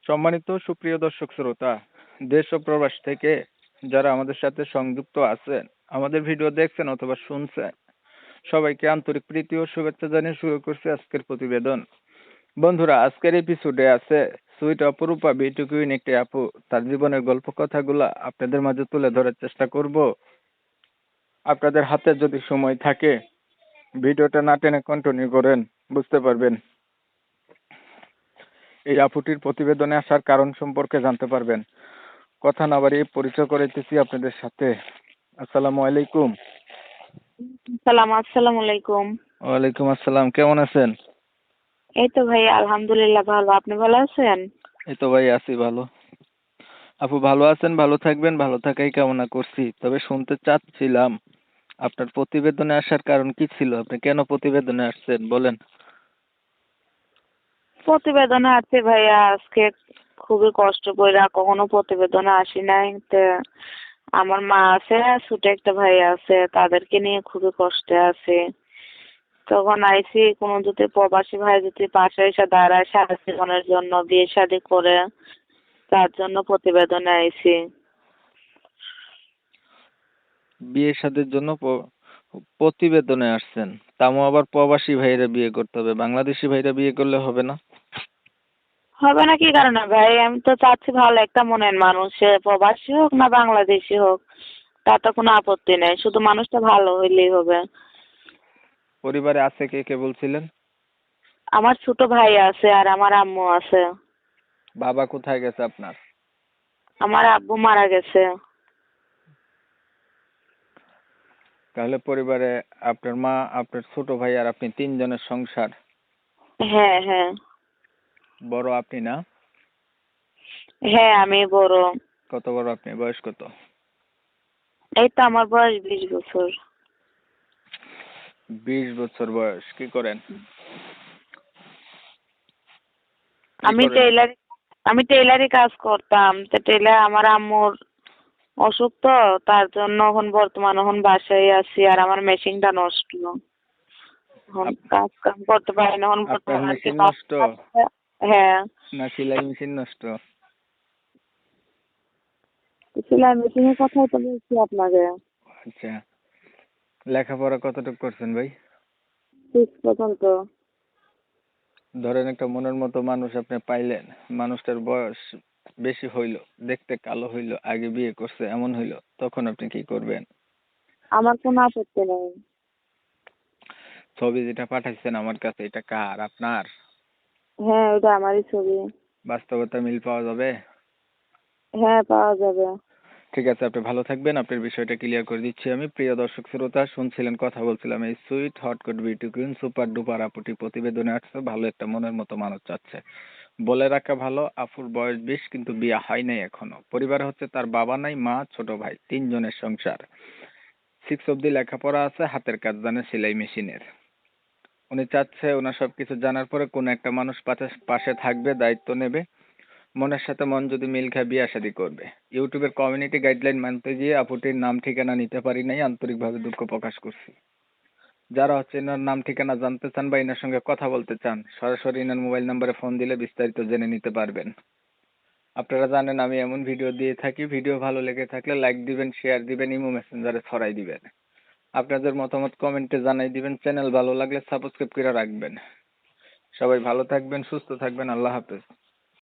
সম্মানিত সুপ্রিয় দর্শক শ্রোতা, দেশ ও প্রবাস থেকে যারা আমাদের সাথে সংযুক্ত আছেন, আমাদের ভিডিও দেখছেন অথবা শুনছেন, সবাইকে আন্তরিক প্রীতি ও শুভেচ্ছা জানিয়ে শুরু করছি আজকের প্রতিবেদন। বন্ধুরা, আজকের এপিসোডে আছে সুইট অপরূপা বিউটি কুইন একটি আপু। তার জীবনের গল্প কথাগুলা আপনাদের মাঝে তুলে ধরার চেষ্টা করব। আপনাদের হাতে যদি সময় থাকে ভিডিওটা না টেনে কন্টিনিউ করেন, বুঝতে পারবেন। এই আপুটির প্রতিবেদনে আসার কারণ সম্পর্কে জানতে পারবেন। কথা না বাড়িয়ে পরিচয় করাইতেছি আপনাদের সাথে। আসসালামু আলাইকুম। আসসালামু আলাইকুম। ওয়ালাইকুম আসসালাম, কেমন আছেন? এই তো ভাই আলহামদুলিল্লাহ ভালো। আপনি ভালো আছেন? এই তো ভাই আছি ভালো। আপু ভালো আছেন, ভালো থাকবেন, ভালো থাকাই কামনা করছি। তবে শুনতে চাচ্ছিলাম আপনার প্রতিবেদনে আসার কারণ কি ছিল? আপনি কেন প্রতিবেদনে আসছেন বলেন। প্রতিবেদনে আছে ভাইয়া, আজকে খুবই কষ্ট কইরা কখনো প্রতিবেদনে আসি নাই। তো আমার মা আছে, ছোট একটা ভাই আছে, তাদেরকে নিয়ে খুবই কষ্টে আছে। তখন আইসি কোনো যদি প্রবাসী ভাই যদি পাশে এসে দাঁড়ায় সারা জীবনের জন্য বিয়ে শাদী করে, তার জন্য প্রতিবেদনে আইসি। বিয়ে শাদীর জন্য প্রতিবেদনে আসছেন? তাও আবার প্রবাসী ভাইরা বিয়ে করতে হবে, বাংলাদেশি ভাইরা বিয়ে করলে হবে না? হবে না কি কারণে ভাই? আমি তো চাচ্ছি ভালো একটা মনের মানুষ, সে প্রবাসী হোক না বাংলাদেশি হোক, তাতে কোনো আপত্তি নেই, শুধু মানুষটা ভালো হইলেই হবে। পরিবারে আছে কে কে বলছিলেন? আমার ছোট ভাই আছে আর আমার আম্মু আছে। বাবা কোথায় গেছে আপনার? আমার আব্বু মারা গেছে। তাহলে পরিবারে আপনার মা, আপনার ছোট ভাই আর আপনি তিনজনের সংসার। হ্যাঁ হ্যাঁ। বড় আপনি না? হ্যাঁ আমি বড়। কত বড় আপনি? বয়স কত? এই তো আমার বয়স 20 বছর। 20 বছর বয়স। কি করেন? আমি টেইলারি আমি টেইলারি কাজ করতাম। তো টেইলার আমার আম্মুর অসুখ, তো তার জন্য এখন বর্তমানে বাসায় আছি। আর আমার মেশিনটা নষ্ট, এখন কাজ কাম করতে পারি না। এখন আপনার বর্তমানে আর কি মেশিন কাজ নষ্ট আছে। হ্যাঁ, না সেলাই মেশিন নষ্ট? সেলাই মেশিনের কথাই তো বলছি আপনাকে। আচ্ছা, লেখাপড়া কতটুকু করছেন ভাই? 6 পর্যন্ত। ধরেন একটা মনের মতো মানুষ আপনি পাইলেন, মানুষটার বয়স বেশি হইলো, দেখতে কালো হইলো, আগে বিয়ে করছে এমন হইলো, তখন আপনি কি করবেন? আমার কোনো আপত্তি নেই। ছবি যেটা পাঠাইছেন আমার কাছে, এটা কার? আপনার? হ্যাঁ, ওটা আমারই ছবি। বাস্তবতা মিল পাওয়া যাবে? হ্যাঁ, পাওয়া যাবে। ঠিক আছে, আপনি ভালো থাকবেন। আপনার বিষয়টা ক্লিয়ার করে দিচ্ছি আমি। প্রিয় দর্শক শ্রোতা, শুনছিলেন, কথা বলছিলাম এই সুইট হটকট বিউটি কুইন সুপার ডুপার আপুটি প্রতিবেদনে আসছে, ভালো একটা মনের মতো মানুষ চাচ্ছে। বলে রাখা ভালো, আপুর বয়স 20 কিন্তু বিয়ে হয় নাই এখনো। পরিবার হচ্ছে তার বাবা নাই, মা, ছোট ভাই, তিনজনের সংসার। 6 অব্দি লেখাপড়া আছে, হাতের কাজ জানে সেলাই মেশিনের। উনি চাচ্ছে ওনার সবকিছু জানার পরে কোন একটা মানুষ পাশে পাশে থাকবে, দায়িত্ব নেবে, মনের সাথে মন যদি মিল খায় বিয়ে শাদী করবে। ইউটিউবের কমিউনিটি গাইডলাইন মানতে গিয়ে আপুটির নাম ঠিকানা নিতে পারি নাই, আন্তরিকভাবে দুঃখ প্রকাশ করছি। যারা হচ্ছে এনার নাম ঠিকানা জানতে চান বা এনার সঙ্গে কথা বলতে চান, সরাসরি এনার মোবাইল নম্বরে ফোন দিলে বিস্তারিত জেনে নিতে পারবেন। আপনারা জানেন আমি এমন ভিডিও দিয়ে থাকি, ভিডিও ভালো লেগে থাকলে লাইক দিবেন, শেয়ার দিবেন, ইমো মেসেঞ্জারে ছড়াই দিবেন। আপনাদের মতামত কমেন্টে জানাই দিবেন। চ্যানেল ভালো লাগলে সাবস্ক্রাইব করে রাখবেন। সবাই ভালো থাকবেন, সুস্থ থাকবেন। আল্লাহ হাফেজ।